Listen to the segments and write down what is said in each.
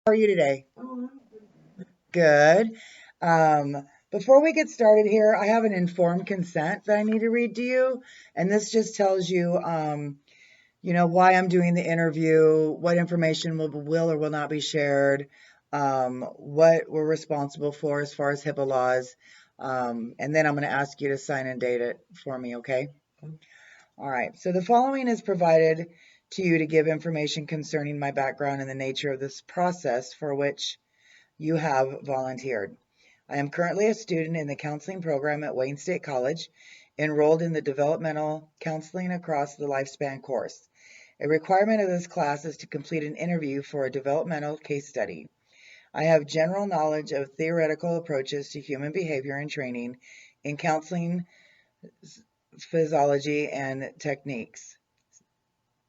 How are you today? Good. Before we get started here, I have an informed consent that I need to read to you, and this just tells you, why I'm doing the interview, what information will or will not be shared, what we're responsible for as far as HIPAA laws, and then I'm going to ask you to sign and date it for me, okay? All right. So the following is provided to you to give information concerning my background and the nature of this process for which you have volunteered. I am currently a student in the counseling program at Wayne State College, enrolled in the Developmental Counseling Across the Lifespan course. A requirement of this class is to complete an interview for a developmental case study. I have general knowledge of theoretical approaches to human behavior and training in counseling physiology and techniques.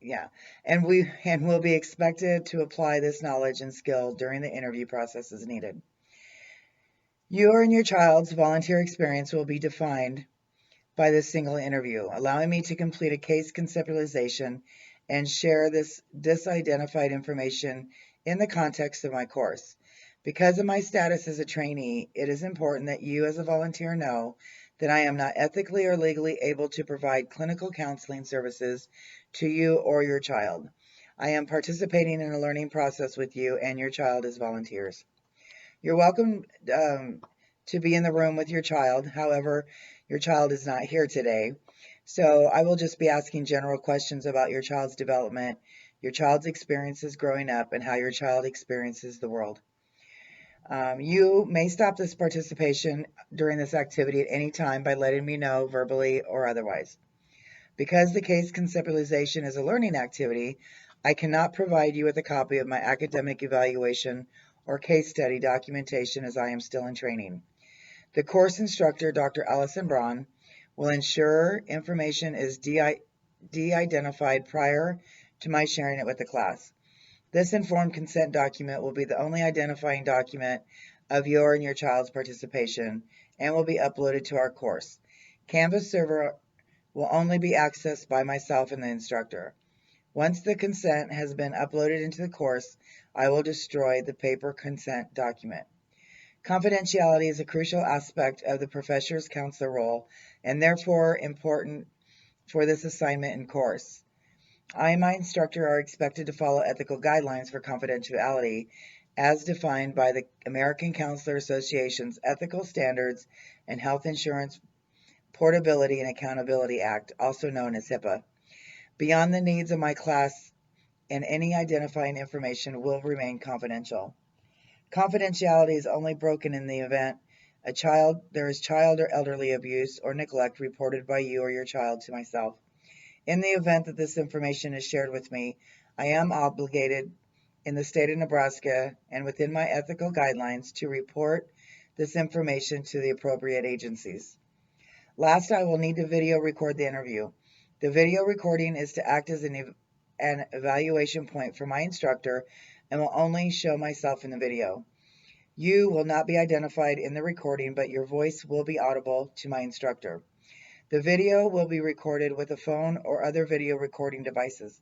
Yeah, and will be expected to apply this knowledge and skill during the interview process as needed. Your and your child's volunteer experience will be defined by this single interview, allowing me to complete a case conceptualization and share this disidentified information in the context of my course. Because of my status as a trainee, it is important that you as a volunteer know that I am not ethically or legally able to provide clinical counseling services to you or your child. I am participating in a learning process with you and your child as volunteers. You're welcome to be in the room with your child. However, your child is not here today. So I will just be asking general questions about your child's development, your child's experiences growing up, and how your child experiences the world. You may stop this participation during this activity at any time by letting me know verbally or otherwise. Because the case conceptualization is a learning activity, I cannot provide you with a copy of my academic evaluation or case study documentation as I am still in training. The course instructor, Dr. Allison Braun, will ensure information is de-identified prior to my sharing it with the class. This informed consent document will be the only identifying document of your and your child's participation and will be uploaded to our course. Canvas server will only be accessed by myself and the instructor. Once the consent has been uploaded into the course, I will destroy the paper consent document. Confidentiality is a crucial aspect of the professor's counselor role and therefore important for this assignment and course. I and my instructor are expected to follow ethical guidelines for confidentiality as defined by the American Counselor Association's Ethical Standards and Health Insurance Portability and Accountability Act, also known as HIPAA. Beyond the needs of my class, and any identifying information will remain confidential. Confidentiality is only broken in the event there is child or elderly abuse or neglect reported by you or your child to myself. In the event that this information is shared with me, I am obligated in the state of Nebraska and within my ethical guidelines to report this information to the appropriate agencies. Last, I will need to video record the interview. The video recording is to act as an evaluation point for my instructor and will only show myself in the video. You will not be identified in the recording, but your voice will be audible to my instructor. The video will be recorded with a phone or other video recording devices.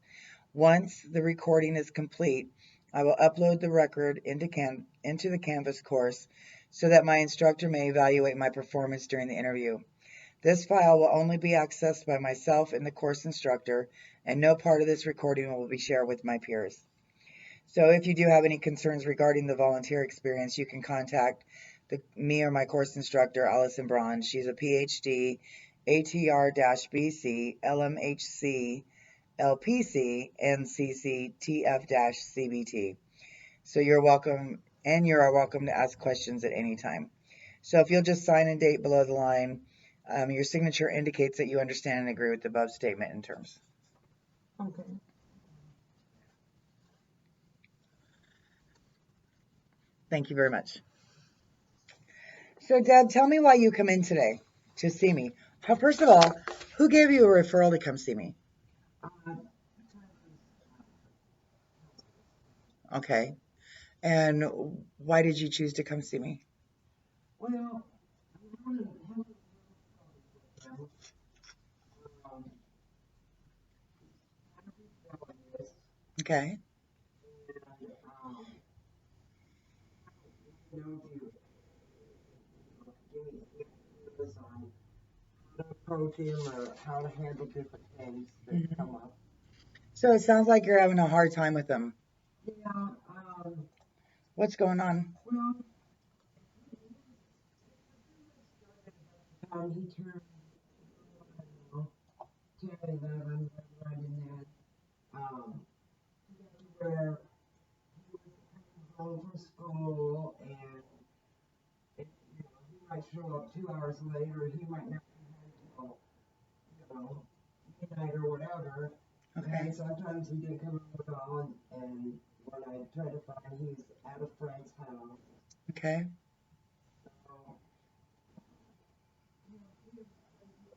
Once the recording is complete, I will upload the record into the Canvas course so that my instructor may evaluate my performance during the interview. This file will only be accessed by myself and the course instructor, and no part of this recording will be shared with my peers. So if you do have any concerns regarding the volunteer experience, you can contact me or my course instructor, Allison Braun. She's a PhD, ATR-BC, LMHC, LPC, NCC, TF-CBT. So you are welcome to ask questions at any time. So if you'll just sign and date below the line, your signature indicates that you understand and agree with the above statement and terms. Okay. Thank you very much. So, Deb, tell me why you come in today to see me. First of all, who gave you a referral to come see me? Okay. And why did you choose to come see me? Well, okay. if you give me ideas on how to approach him or how to handle different things that Mhm. come up. So it sounds like you're having a hard time with him. Yeah, What's going on? well, he turned, I don't know, 10, 11, right in that, where he was coming home from school and he might show up 2 hours later, he might not be home till, midnight or whatever. Okay. And sometimes he didn't come home at all, and when I tried to find, he's at a friend's house. Okay. So,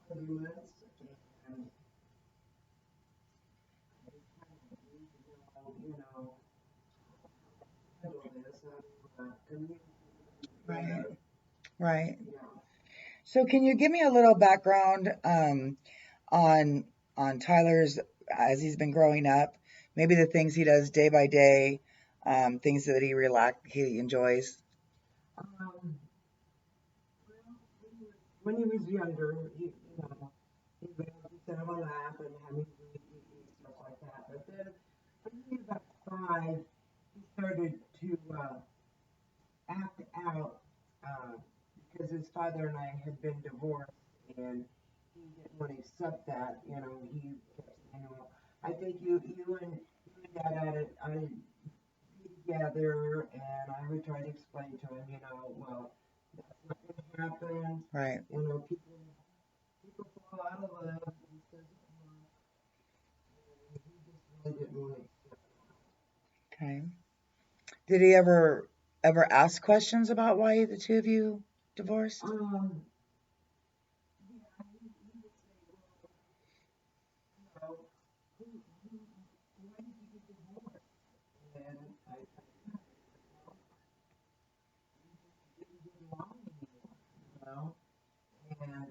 arguments, and I just kind of need to know, handle this, how to communicate Right. better. Right. Yeah. So can you give me a little background on Tyler's as he's been growing up? Maybe the things he does day by day, things that he enjoys. Um, when he was younger, he would sit on my lap and have me read and stuff like that. But then when he was about 5, he started to act out because his father and I had been divorced, and he didn't want to accept that. He kept saying, "Well, I think you and Dad ought to be together," and I would try to explain to him, well, that's not going to happen. Right. People fall out of love. This doesn't work. And he just really didn't want to accept. Okay. Did he ever ask questions about why the two of you divorced? Yeah, he would say, well, who, who, why did you get divorced? And I didn't get along anymore. And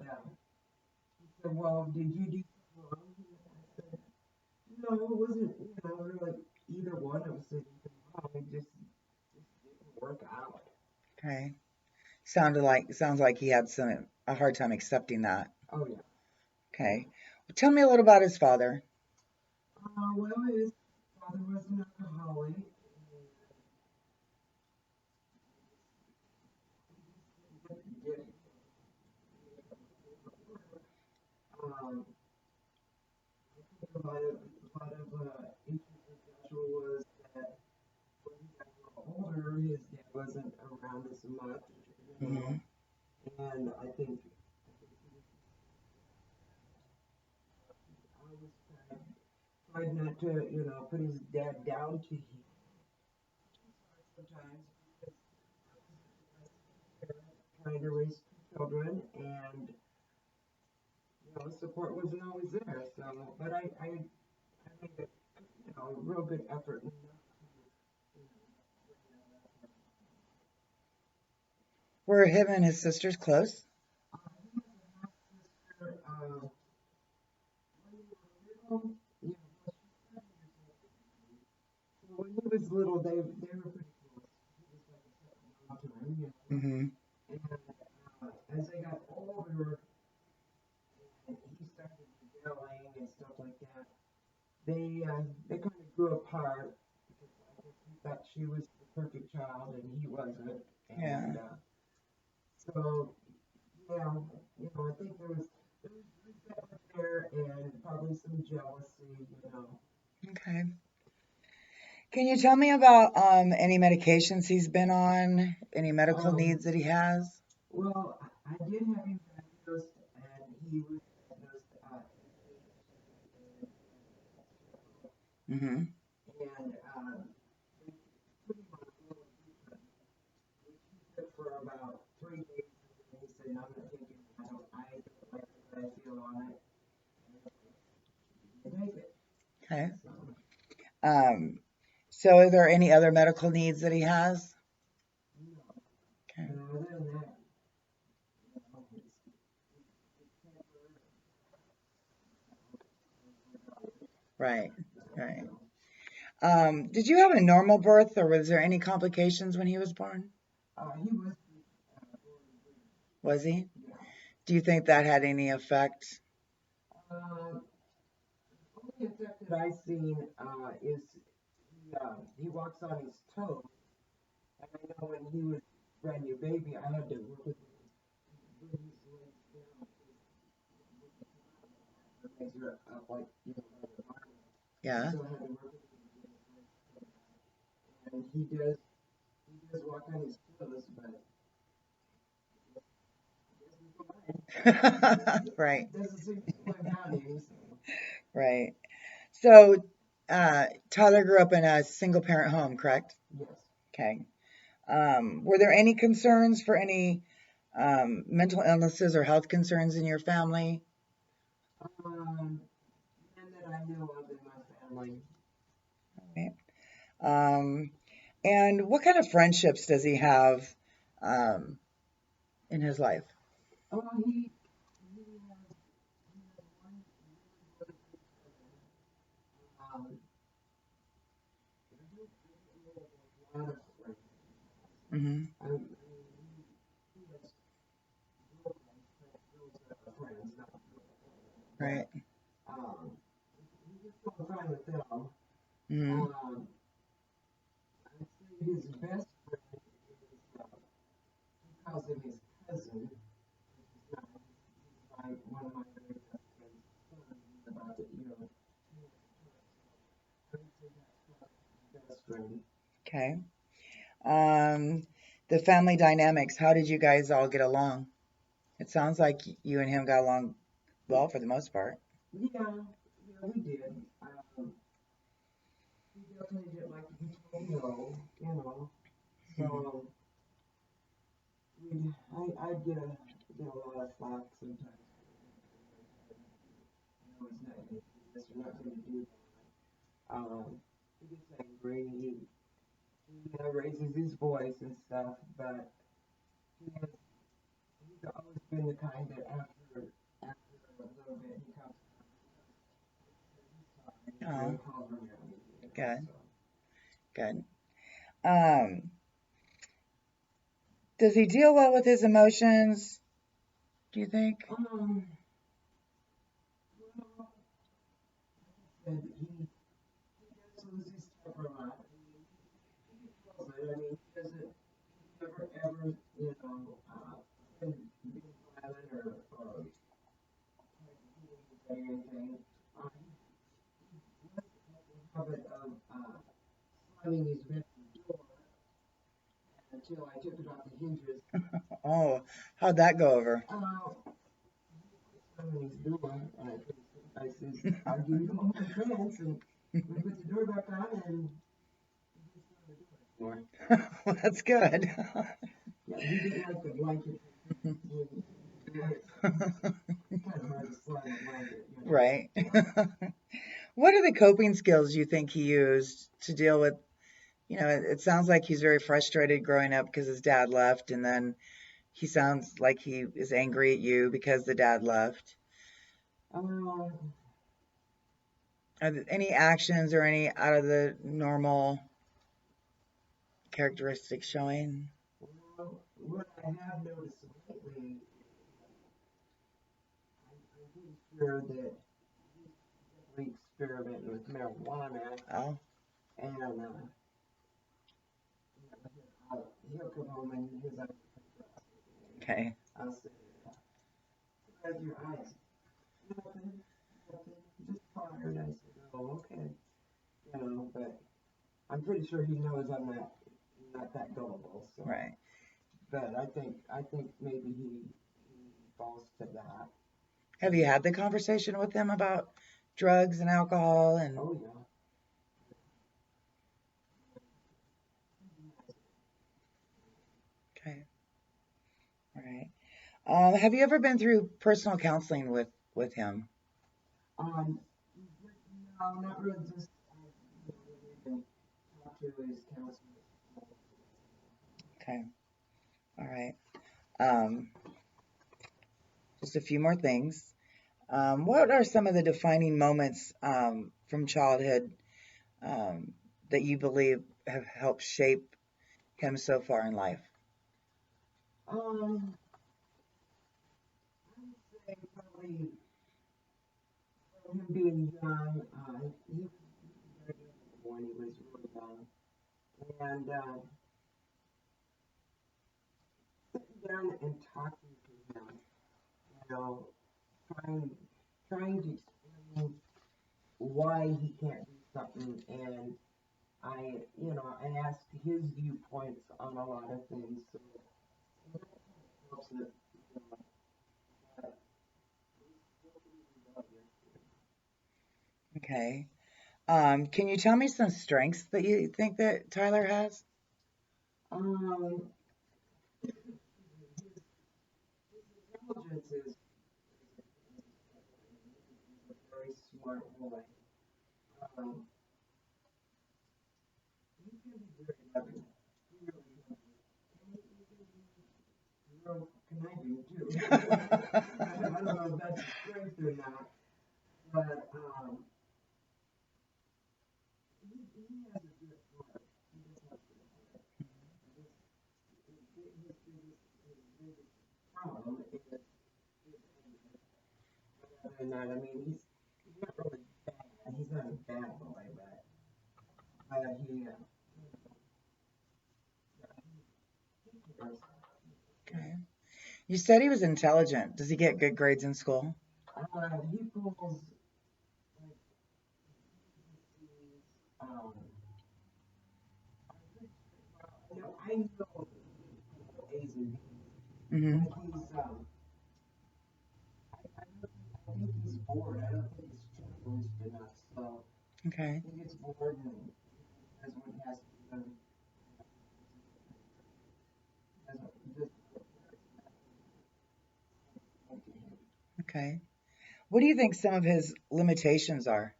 he said, well, did you do something wrong? And I said, no, it wasn't, really either one of us did anything wrong. It just didn't work out. Okay. Sounds like he had a hard time accepting that. Oh, yeah. Okay. Well, tell me a little about his father. Well, his father was an alcoholic. Um, I think a lot of issues with Joshua was that when he got a little older, his dad wasn't around as much, Hmm. and I think I was tried not to, put his dad down to him sometimes because trying to raise 2 children, and support wasn't always there. So, but I made a real good effort. Were him and his sisters close? He has a half sister. When they were little, when he was little, they were pretty close. He was like a stepmom to him. Hmm. And as they got older, and he started rebelling and stuff like that, they kind of grew apart because I guess he thought she was the perfect child and he wasn't. Yeah. And so yeah, I think there was resentment there and probably some jealousy. Okay. Can you tell me about any medications he's been on? Any medical Um, needs that he has? well, I did have him diagnosed, and he was diagnosed Hmm. and they put him on a little treatment, which he took for about 3 days, and then he said, "No, I'm not taking it. I don't like the way I feel on it." And take it. Okay. So, Um, so are there any other medical needs that he has? no, Okay. and other than that, it's Right. Right. so, Did you have a normal birth or was there any complications when he was born? He was, Was he? yeah. Do you think that had any effect? Only effect that I've seen is he walks on his toes. And I know when he was a brand new baby, I had to work with him to bring his legs down. His legs are up like, by the bottom. Yeah. So I had to work with him to get his legs to come down. And he does walk on his toes, but Right. doesn't seem to slow down any. Right. So, Tyler grew up in a single parent home, correct? Yes. Okay. Were there any concerns for any mental illnesses or health concerns in your family? None that I know of in my family. Okay. And what kind of friendships does he have in his life? Oh, he has one really good cousin. I don't know of a lot of friends. Mm-hmm. I mean, he has girlfriends, girls that are friends, not Right. but he gets along fine with them. Mm-hmm. I'd say his best friend is he calls him his cousin, which is not. He's like one of my very best friends' sons. He's about to, 2 years apart. So I would say that's probably his best friend. Okay. The family dynamics, how did you guys all get along? It sounds like you and him got along well for the most part. Yeah, we did. He definitely didn't like to be told no, So I'd get a lot of flack sometimes. No, he's not going to do this or not going to do that. He gets angry. He raises his voice and stuff, but he's always been the kind that after a little bit he comes Oh, and calls around me, good, so. good. Um, does he deal well with his emotions, do you think? Well, and he does lose his temper a lot. He feels it. I mean, he doesn't never ever, been violent or tried to hit anybody or anything. He was at the habit of slamming his bedroom door until I took it off the hinges. Oh, how'd that go over? He slamming his door, and I says, I'll give you a moment of chance, and we put the door back on, and he didn't slam the door anymore. Well, that's good. Yeah, he didn't like the blanket. It's kind of hard to slam a blanket. Right. What are the coping skills you think he used to deal with? It sounds like he's very frustrated growing up because his dad left, and then he sounds like he is angry at you because the dad left. Um, Are there any actions or any out of the normal characteristics showing? well, what I have noticed lately, I'm pretty sure that he's definitely experimenting with marijuana, Oh, and he'll come home and his eyes are okay. I'll say, "How's your eyes?" Nothing, nothing, just tired. I said, "Oh, okay." But I'm pretty sure he knows I'm not that gullible. So, Right. but I think maybe he falls to that. Have you had the conversation with him about drugs and alcohol and Oh yeah. okay. All right. Have you ever been through personal counseling with him? Um, no, not really. Just even talk to his counselor. Okay. All right. Um, just a few more things. What are some of the defining moments from childhood that you believe have helped shape him so far in life? I would say probably from him being young, he was very young when he was really young, and sitting down and talking to him, you know, trying trying to explain why he can't do something, and I asked his viewpoints on a lot of things, so that helps it, but Okay. Can you tell me some strengths that you think that Tyler has? um, intelligence is he's a very smart boy. Um, he can be very loving. He really can be. And he can be real conniving too. I don't know if that's a strength or not, but he has a good heart. He does have a good heart. His biggest problem is his anger. Other than that, I mean, he's not really bad. He's not a bad boy, but he cares. Okay. You said he was intelligent. Does he get good grades in school? He pulls like C's. I know A's and B's. Mm-hmm. Like I think he's bored. I don't think he's challenged enough. So Okay. he gets bored and does what he has to do. Doesn't Okay. What do you think some of his limitations are?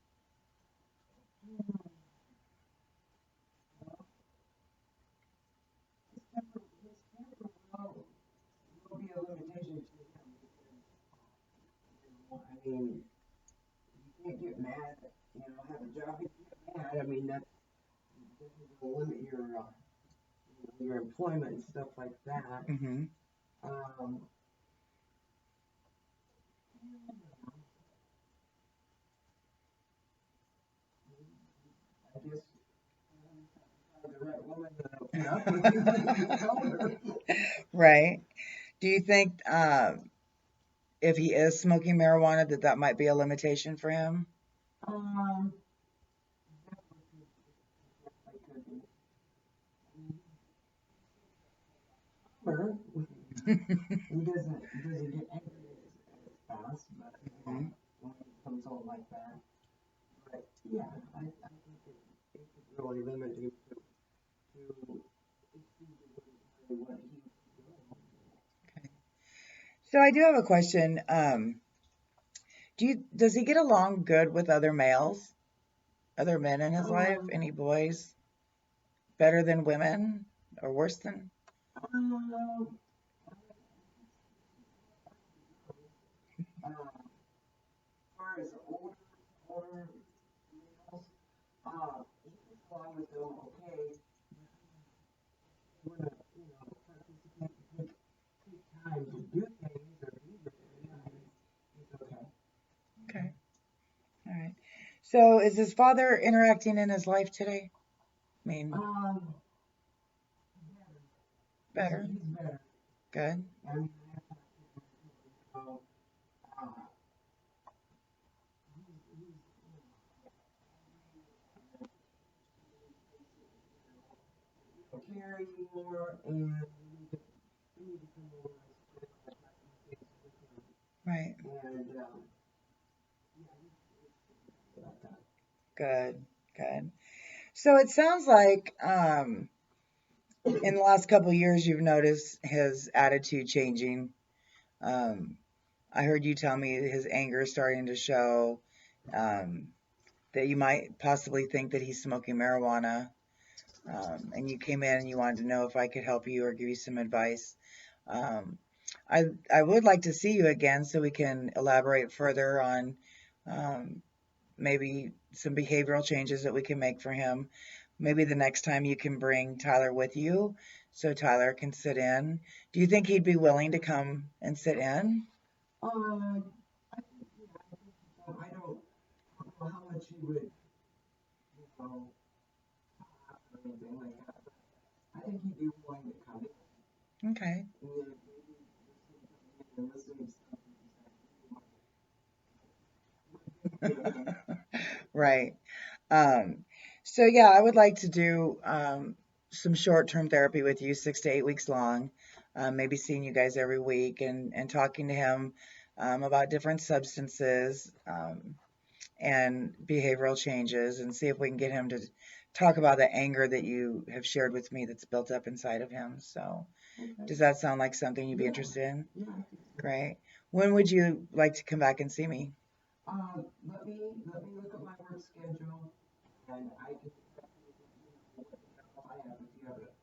his temper will be a limitation to him because I mean you can't get mad. Have a job if you get mad. I mean that's definitely will limit your employment and stuff like that. Mm-hmm. Um, I guess the right woman that'll put up with him when you tell her. Right. Do you think if he is smoking marijuana that that might be a limitation for him? Um, definitely could be. Calmer. He doesn't get angry as fast, but Mhm. when he comes home like that. But yeah, I think it could really limit him to what he Okay. So I do have a question. Does he get along good with other males, other men in his life? um Any boys better than women or worse than? um as far as older males, he gets along with them okay. When participate take time to do things or be with me, I mean, it's okay. Okay. All right. So is his father interacting in his life today? I mean, Um, better. he's better. Good. I mean, I have talked to him, uh, he's caring more, and we need to come over and spend our time with him. Right. And yeah, he's about that. Good. Good. So it sounds like in the last couple of years you've noticed his attitude changing. Um, I heard you tell me his anger is starting to show. Um, that you might possibly think that he's smoking marijuana. And you came in and you wanted to know if I could help you or give you some advice. Um, I would like to see you again so we can elaborate further on maybe some behavioral changes that we can make for him. Maybe the next time you can bring Tyler with you so Tyler can sit in. Do you think he'd be willing to come and sit in? I think, yeah, I think, I don't know how much he would, talk or anything like that, but I think he'd be willing to come Okay. in and then maybe listen to something and listen to something. Right. Um, so yeah, I would like to do some short-term therapy with you, 6 to 8 weeks long, maybe seeing you guys every week and talking to him about different substances and behavioral changes and see if we can get him to talk about the anger that you have shared with me that's built up inside of him. So Okay. does that sound like something you'd be Yeah. interested in? Yeah, I think so. Great. When would you like to come back and see me? Let me look at my work schedule and I can what else I have if you have it.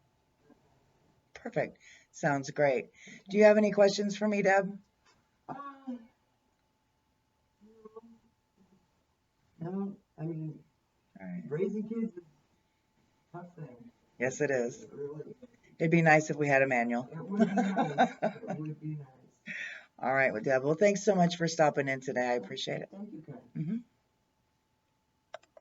Perfect. Sounds great. Do you have any questions for me, Deb? Uh, no, I mean, All right. raising kids is a tough thing. Yes, it is. It really is. It'd be nice if we had a manual. It would be nice. It would be nice. All right, well, Deb. Well, thanks so much for stopping in today. I appreciate it. Thank you, Ken.